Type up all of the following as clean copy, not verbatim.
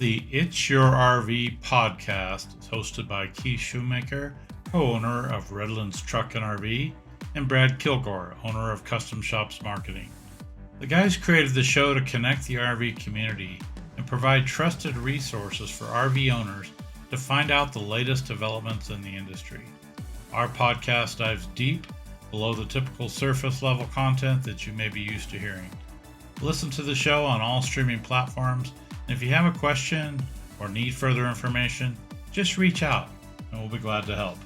The It's Your RV podcast is hosted by Keith Shomaker, co-owner of Redlands Truck RV, and Brad Killgore, owner of Custom Shops Marketing. The guys created the show to connect the RV community and provide trusted resources for RV owners to find out the latest developments in the industry. Our podcast dives deep below the typical surface level content that you may be used to hearing. Listen to the show on all streaming platforms, and if you have a question or need further information, just reach out and we'll be glad to help.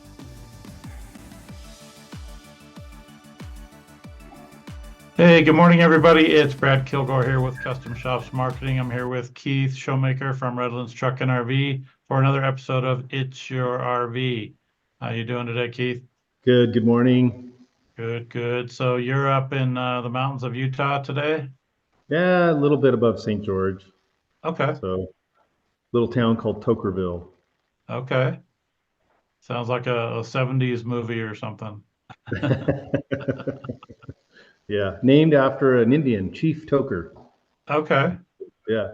Hey, good morning, everybody. It's Brad Killgore here with Custom Shops Marketing. I'm here with Keith Shomaker from Redlands Truck RV for another episode of It's Your RV. How you doing today, Keith? Good. Good morning. Good. So you're up in the mountains of Utah today? Yeah, a little bit above St. George. Okay. So, little town called Tokerville. Okay. Sounds like a 70s movie or something. Yeah, named after an Indian, Chief Toker. Okay. Yeah.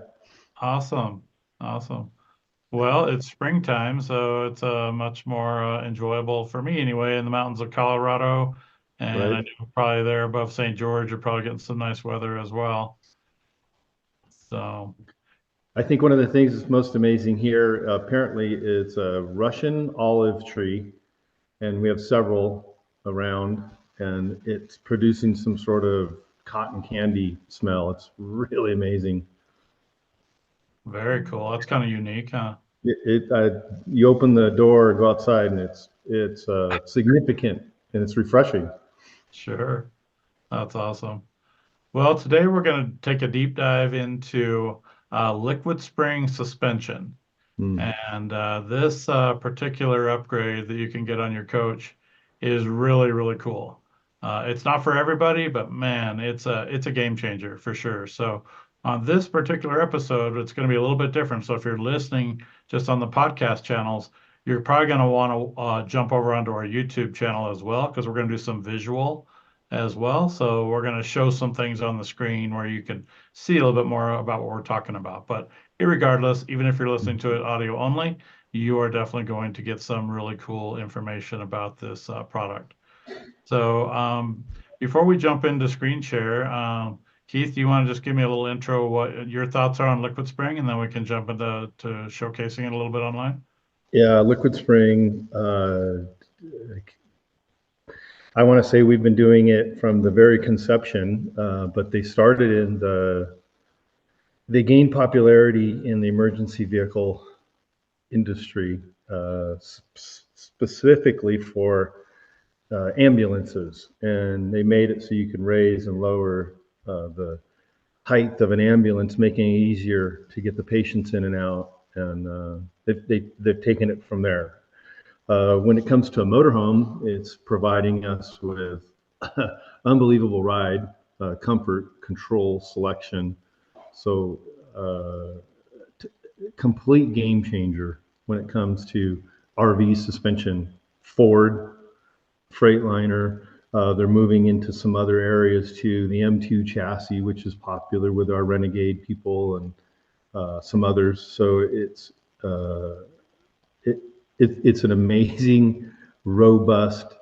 Awesome. Well, it's springtime, so it's much more enjoyable for me anyway in the mountains of Colorado. And Right. I know probably there above St. George, you're probably getting some nice weather as well. So, I think one of the things that's most amazing here, apparently, is a Russian olive tree, and we have several around, and it's producing some sort of cotton candy smell. It's really amazing. very cool. That's kind of unique, huh? You open the door, go outside, and it's significant and it's refreshing. Sure. That's awesome. Well, today we're going to take a deep dive into liquid spring suspension. And this particular upgrade that you can get on your coach is really cool. It's not for everybody, but man, it's a game changer for sure. So on this particular episode, it's going to be a little bit different. So if you're listening just on the podcast channels, you're probably going to want to jump over onto our YouTube channel as well, because we're going to do some visual as well. So we're going to show some things on the screen where you can see a little bit more about what we're talking about. But irregardless, even if you're listening to it audio only, you are definitely going to get some really cool information about this product. So before we jump into screen share, Keith, do you want to just give me a little intro what your thoughts are on Liquid Spring, and then we can jump into showcasing it a little bit online? Yeah, Liquid Spring. I want to say we've been doing it from the very conception, but they gained popularity in the emergency vehicle industry, specifically for ambulances, and they made it so you can raise and lower the height of an ambulance, making it easier to get the patients in and out, and they've taken it from there. When it comes to a motorhome, it's providing us with unbelievable ride, comfort, control, selection. So complete game changer when it comes to RV suspension. Ford, Freightliner, they're moving into some other areas too. The M2 chassis, which is popular with our Renegade people and some others. So it's an amazing, robust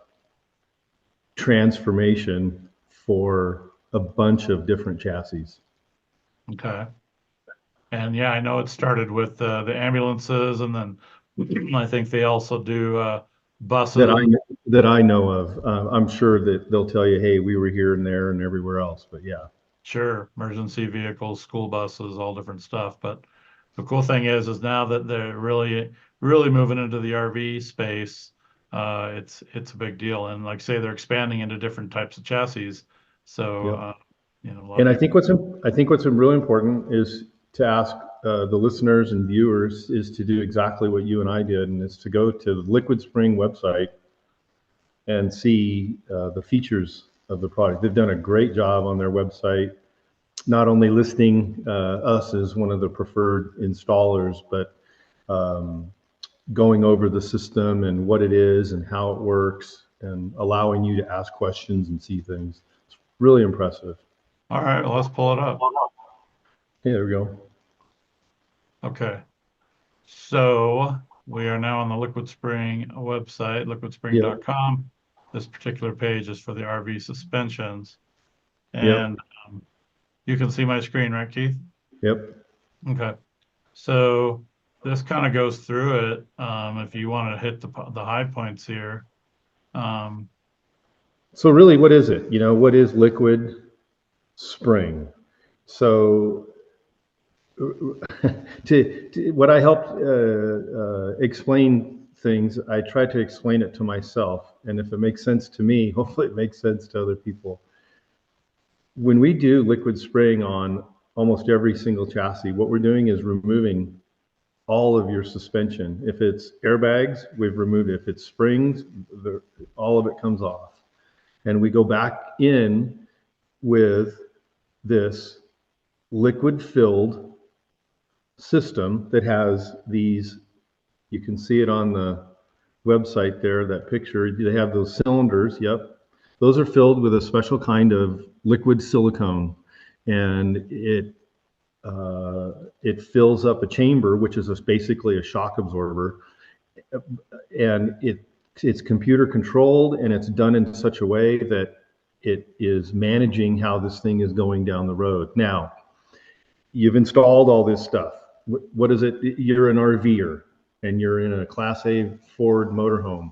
transformation for a bunch of different chassis. Okay. And yeah, I know it started with the ambulances, and then I think they also do buses. That I know of. I'm sure that they'll tell you, hey, we were here and there and everywhere else, but yeah. Sure, emergency vehicles, school buses, all different stuff. But the cool thing is now that they're really moving into the RV space, it's a big deal. And like I say, they're expanding into different types of chassis. So Yep. And I think what's really important is to ask the listeners and viewers is to do exactly what you and I did, and is to go to the Liquid Spring website and see the features of the product. They've done a great job on their website, not only listing us as one of the preferred installers, but going over the system and what it is and how it works, and allowing you to ask questions and see things. It's really impressive. All right, well, let's pull it up. Hey, there we go. Okay, So we are now on the Liquid Spring website, Yep. liquidspring.com. This particular page is for the RV suspensions. Yep. And you can see my screen, right, Keith? Yep. Okay. So this kind of goes through it. If you want to hit the high points here. Um, So really, what is it? What is liquid spring? So what I help explain things, I try to explain it to myself. And if it makes sense to me, hopefully it makes sense to other people. When we do liquid spraying on almost every single chassis, what we're doing is removing all of your suspension. If it's airbags, we've removed it. If it's springs, all of it comes off. And we go back in with this liquid filled system that has these, you can see it on the website there, that picture. They have those cylinders. Yep. Those are filled with a special kind of liquid silicone. And it fills up a chamber, which is basically a shock absorber, and it's computer controlled, and it's done in such a way that it is managing how this thing is going down the road. Now, you've installed all this stuff. What is it? You're an RVer and you're in a Class A Ford motorhome.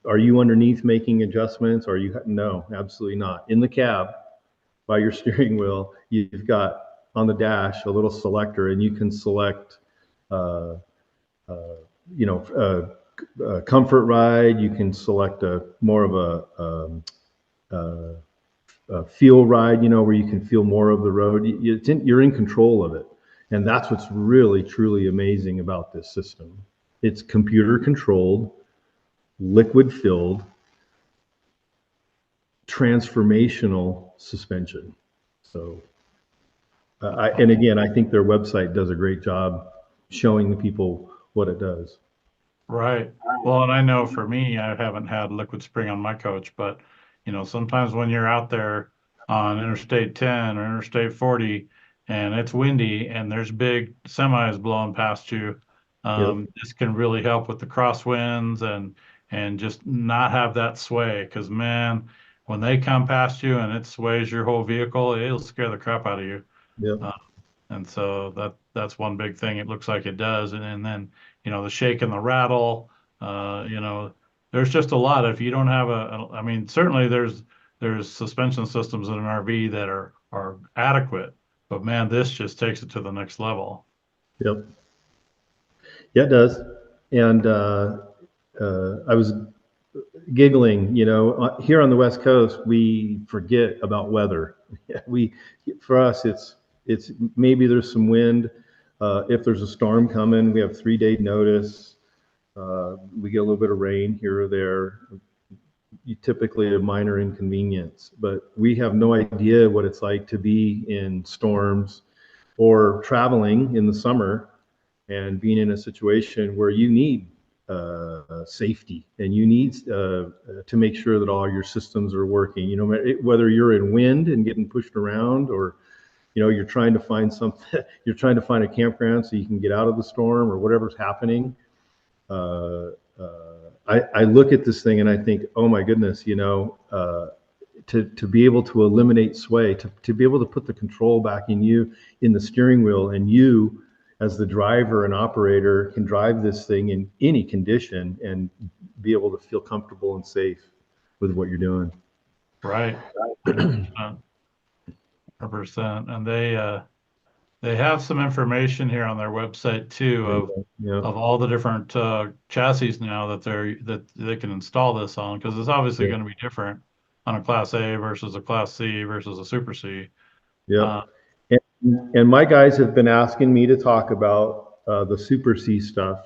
Are you underneath making adjustments? Are you? No, absolutely not. In the cab, by your steering wheel, you've got on the dash a little selector, and you can select, uh, uh, comfort ride. You can select a more of a feel ride, where you can feel more of the road. You're in control of it, and that's what's really truly amazing about this system. It's computer controlled, liquid filled, transformational suspension. So, and again, I think their website does a great job showing the people what it does. Right. Well, and I know for me, I haven't had liquid spring on my coach, but sometimes when you're out there on Interstate 10 or Interstate 40 and it's windy and there's big semis blowing past you, Yep. this can really help with the crosswinds and just not have that sway. Because man, when they come past you and it sways your whole vehicle, it'll scare the crap out of you. Yep. Uh, and so that's one big thing. It looks like it does. And then, the shake and the rattle, there's just a lot. If you don't have I mean, certainly there's suspension systems in an RV that are adequate, but man, this just takes it to the next level. Yep. Yeah, it does. And I was giggling, here on the West Coast, we forget about weather. we, for us, it's maybe there's some wind. If there's a storm coming, we have 3 day notice. We get a little bit of rain here or there. Typically a minor inconvenience, but we have no idea what it's like to be in storms or traveling in the summer and being in a situation where you need safety and you need to make sure that all your systems are working. Whether you're in wind and getting pushed around, or you're trying to find something, you're trying to find a campground so you can get out of the storm or whatever's happening. I look at this thing and I think, oh my goodness, to be able to eliminate sway, to be able to put the control back in you in the steering wheel, and you as the driver and operator can drive this thing in any condition and be able to feel comfortable and safe with what you're doing. Right. 100%. 100%. And they have some information here on their website too Yeah. of all the different chassis now that they can install this on, because it's obviously Yeah. going to be different on a Class A versus a Class C versus a Super C. Uh, Yep. And my guys have been asking me to talk about the Super C stuff.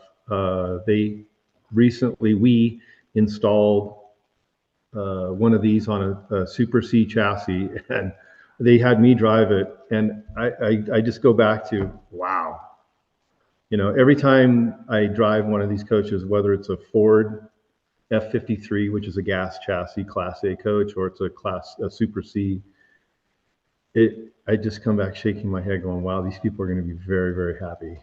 We installed one of these on a Super C chassis, and they had me drive it. And I just go back to, wow. Every time I drive one of these coaches, whether it's a Ford F-53, which is a gas chassis Class A coach, or it's a Super C, I just come back shaking my head going, wow, these people are going to be very, very happy.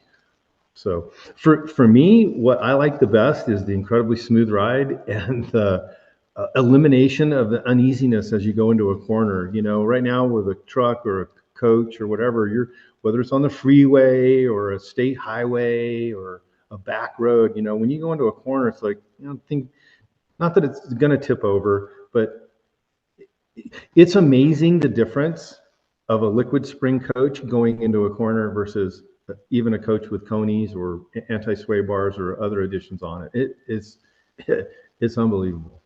So for me, what I like the best is the incredibly smooth ride and the elimination of the uneasiness as you go into a corner. You know, right now with a truck or a coach or whatever, whether it's on the freeway or a state highway or a back road, you know, when you go into a corner, it's like, you know, not that it's going to tip over, but it's amazing the difference of a liquid spring coach going into a corner versus even a coach with conies or anti-sway bars or other additions on it. It's unbelievable.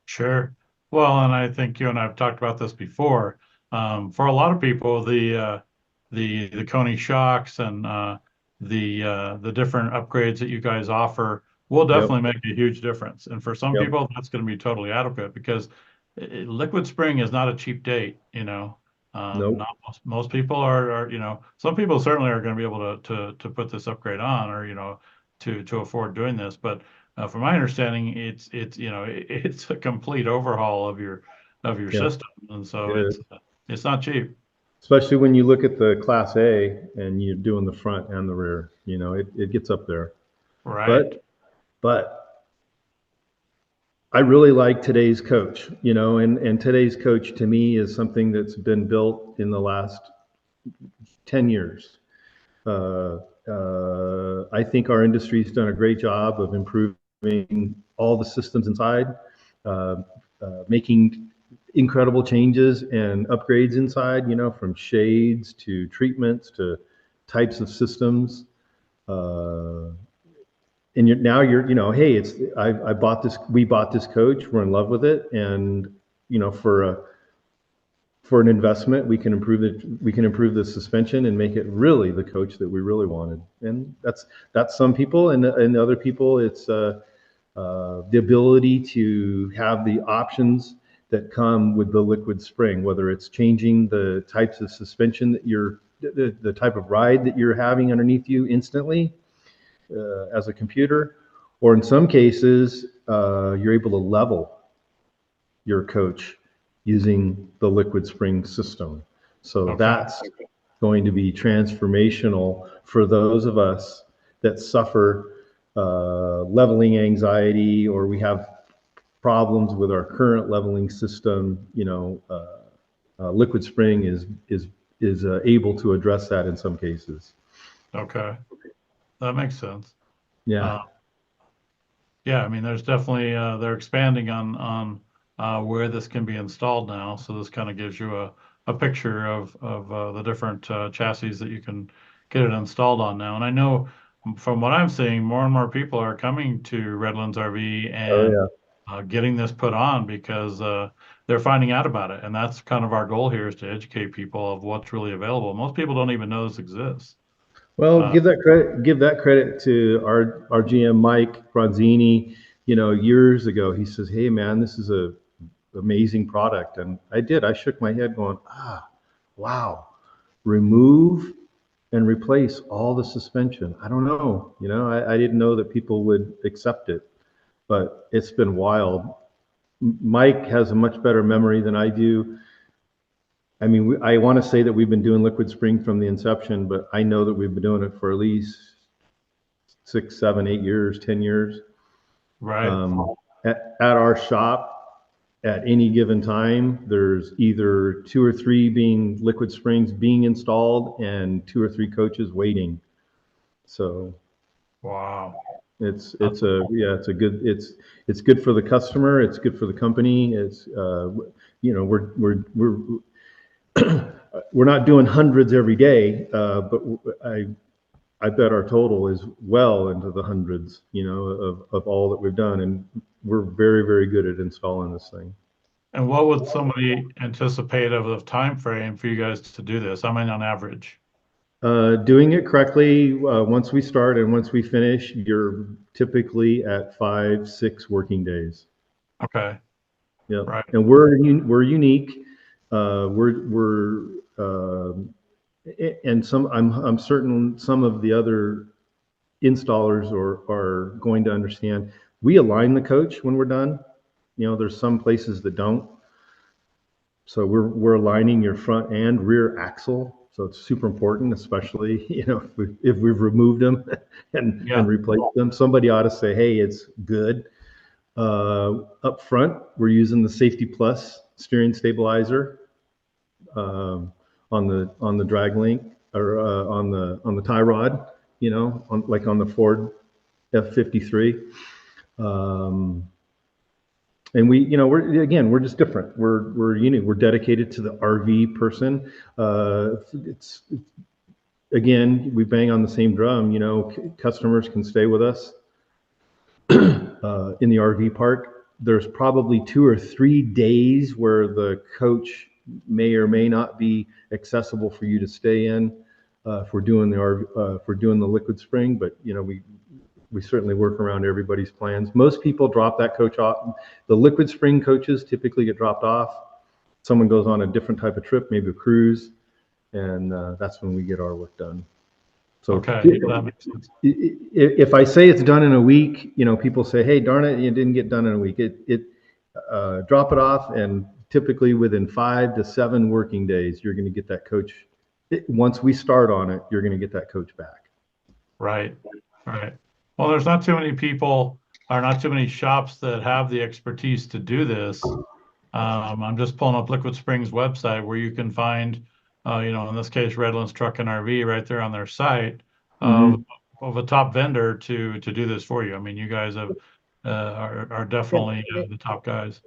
Sure. Well, and I think you and I have talked about this before. For a lot of people, the Coney shocks and the different upgrades that you guys offer will Yep. definitely make a huge difference. And for some Yep. people, that's going to be totally adequate because liquid spring is not a cheap date. You know, Nope. not most people are, you know, some people certainly are going to be able to put this upgrade on, or you know, to afford doing this, but from my understanding, it's you know it's a complete overhaul of your Yeah, system, and so it is. it's not cheap, Especially when you look at the Class A and you're doing the front and the rear, you know, it gets up there. right? But I really like today's coach, you know, and today's coach to me is something that's been built in the last 10 years. I think our industry's done a great job of improving all the systems inside, uh, making incredible changes and upgrades inside, you know, from shades to treatments to types of systems. Uh, and you know, hey, I bought this, we bought this coach, we're in love with it. And, you know, for an investment, we can improve the suspension and make it really the coach that we really wanted. And that's some people, and other people, it's the ability to have the options that come with the liquid spring, whether it's changing the types of suspension that the type of ride that you're having underneath you instantly as a computer, or in some cases, you're able to level your coach using the liquid spring system. So Okay, that's going to be transformational for those of us that suffer leveling anxiety, or we have problems with our current leveling system. You know, liquid spring is able to address that in some cases. okay, that makes sense. Yeah. Uh, yeah, I mean, there's definitely they're expanding on where this can be installed now, so this kind of gives you a picture of the different chassis that you can get it installed on now. And I know from what I'm seeing, more and more people are coming to Redlands RV Oh and yeah. getting this put on because they're finding out about it. And that's kind of our goal here is to educate people of what's really available. Most people don't even know this exists. Well, Uh, give that credit to our GM Mike Bronzini. You know, years ago, he says, "Hey, man, this is a amazing product," and I did. I shook my head, going, "Ah, wow! Remove and replace all the suspension." I don't know. You know, I didn't know that people would accept it, but it's been wild. Mike has a much better memory than I do. I mean, I want to say that we've been doing liquid spring from the inception, but I know that we've been doing it for at least 6, 7, 8 years, 10 years. right. Um, at our shop, at any given time, there's either 2 or 3 being liquid springs being installed and 2 or 3 coaches waiting. So Wow. it's a yeah, it's good for the customer. It's good for the company. It's you know, we're not doing hundreds every day, but I bet our total is well into the hundreds, you know, of all that we've done, and we're very, very good at installing this thing. And what would somebody anticipate of a time frame for you guys to do this? I mean, on average. Doing it correctly, once we start and once we finish, you're typically at 5, 6 working days. Okay. Yep. Right. And we're unique. We're and I'm certain some of the other installers are going to understand. We align the coach when we're done. You know, there's some places that don't. So we're aligning your front and rear axle So it's super important, especially, if we've removed them and replaced them. Somebody ought to say, hey, it's good. Up front, we're using the Safety Plus steering stabilizer on the drag link, or on the tie rod, like on the Ford F53. And we're just different. We're unique. We're dedicated to the RV person. Again, we bang on the same drum. Customers can stay with us in the RV park. There's probably 2 or 3 days where the coach may or may not be accessible for you to stay in, if we're doing the RV, if we're doing the liquid spring. But we certainly work around everybody's plans. Most people drop that coach off. The liquid spring coaches typically get dropped off. Someone goes on a different type of trip, maybe a cruise, and that's when we get our work done. So okay, that makes sense. If I say it's done in a week, people say, "Hey, darn it, you didn't get done in a week." Drop it off, and typically within 5 to 7 working days, you're going to get that coach. Once we start on it, you're going to get that coach back. Right. Well, there's not too many people, or not too many shops that have the expertise to do this. I'm just pulling up Liquid Spring's website, where you can find, in this case, Redlands Truck and RV, right there on their site, of a top vendor to do this for you. I mean, you guys are definitely the top guys.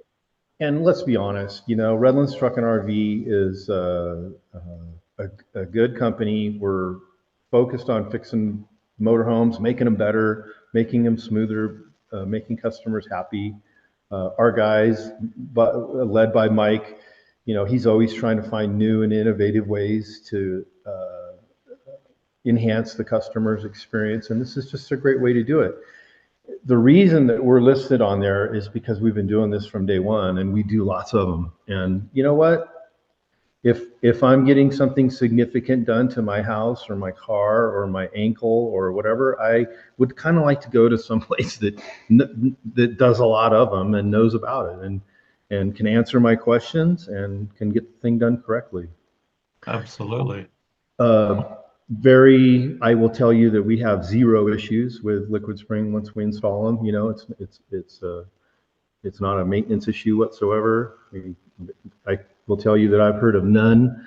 And let's be honest, Redlands Truck and RV is a good company. We're focused on fixing motorhomes, making them better, making them smoother, making customers happy. Our guys, led by Mike, he's always trying to find new and innovative ways to enhance the customer's experience. And this is just a great way to do it. The reason that we're listed on there is because we've been doing this from day one, and we do lots of them. And you know what? If I'm getting something significant done to my house or my car or my ankle or whatever, I would kind of like to go to some place that does a lot of them and knows about it, and can answer my questions and can get the thing done correctly. Absolutely. I will tell you that we have 0 issues with Liquid Spring once we install them. It's not a maintenance issue whatsoever. I will tell you that I've heard of no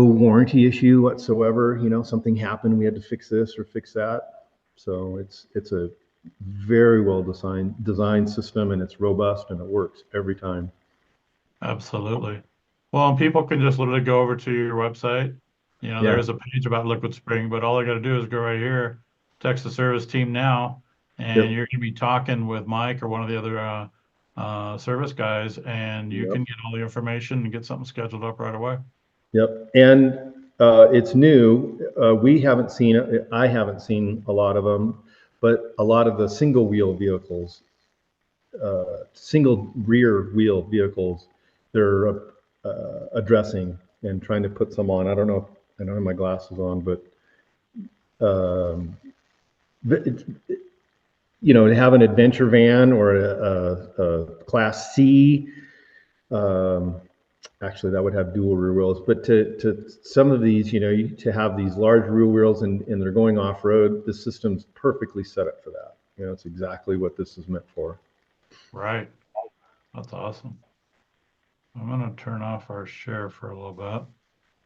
warranty issue whatsoever. Something happened, we had to fix this or fix that. So it's a very well designed system, and it's robust, and it works every time. Absolutely. Well, and people can just literally go over to your website. There is a page about Liquid Spring, but all I got to do is go right here, text the service team now, and you're going to be talking with Mike or one of the other service guys, and you can get all the information and get something scheduled up right away. Yep. And it's new. We haven't seen it. I haven't seen a lot of them, but a lot of the single wheel vehicles, single rear wheel vehicles, they're addressing and trying to put some on. I don't know. I don't have my glasses on, but to have an adventure van or a Class C, actually that would have dual rear wheels, but to some of these, to have these large rear wheels and they're going off road, the system's perfectly set up for that. It's exactly what this is meant for. Right. That's awesome. I'm going to turn off our share for a little bit.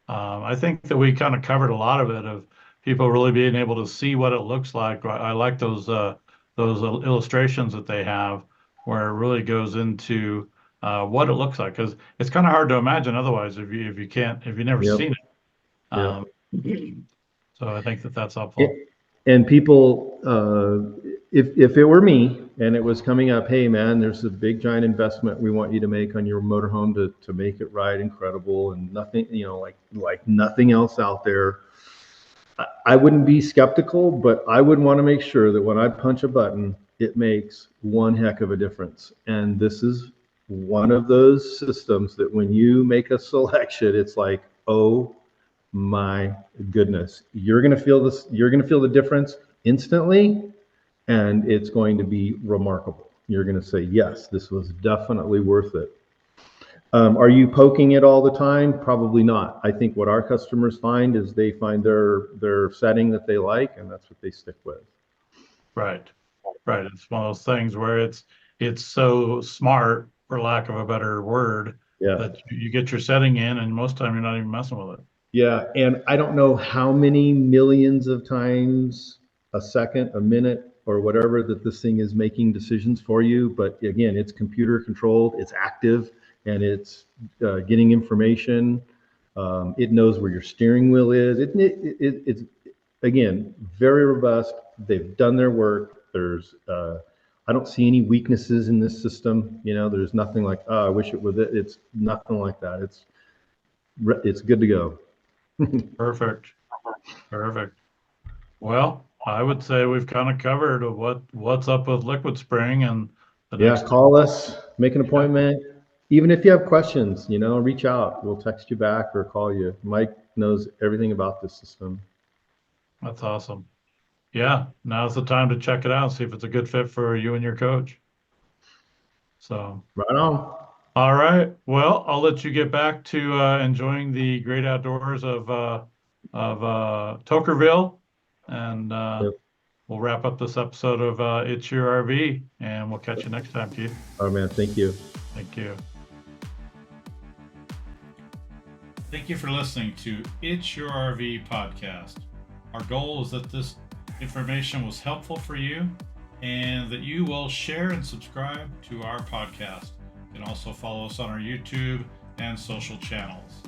I think that we kind of covered a lot of it, of people really being able to see what it looks like. I like those illustrations that they have, where it really goes into what it looks like, because it's kind of hard to imagine otherwise if you've never seen it. So I think that's helpful. And people, if it were me and it was coming up, hey man, there's a big giant investment we want you to make on your motorhome to make it ride incredible, and nothing, like nothing else out there, I wouldn't be skeptical, but I would want to make sure that when I punch a button, it makes one heck of a difference. And this is one of those systems that when you make a selection, it's like, oh my goodness, you're going to feel this. You're going to feel the difference instantly, and it's going to be remarkable. You're going to say, yes, this was definitely worth it. Are you poking it all the time? Probably not. I think what our customers find is they find their setting that they like, and that's what they stick with. Right. Right. It's one of those things where it's so smart, for lack of a better word, Yeah. that you get your setting in, and most of the time you're not even messing with it. Yeah, and I don't know how many millions of times a second, a minute, or whatever that this thing is making decisions for you. But again, it's computer controlled, it's active, and it's getting information. It knows where your steering wheel is. It's again very robust. They've done their work. I don't see any weaknesses in this system. There's nothing like, oh, I wish it was it. It's nothing like that. It's good to go. Perfect. Perfect. Well, I would say we've kind of covered what's up with Liquid Spring, and the Yeah, next. call us, make an Yeah, appointment. Even if you have questions, reach out. We'll text you back or call you. Mike knows everything about this system. that's awesome. Yeah, now's the time to check it out, see if it's a good fit for you and your coach. So, Right on. all right. Well, I'll let you get back to enjoying the great outdoors of Tokerville, and Yep. we'll wrap up this episode of It's Your RV, and we'll catch you next time, Keith. All right, man. Thank you. Thank you. Thank you for listening to It's Your RV podcast. Our goal is that this information was helpful for you and that you will share and subscribe to our podcast. You can also follow us on our YouTube and social channels.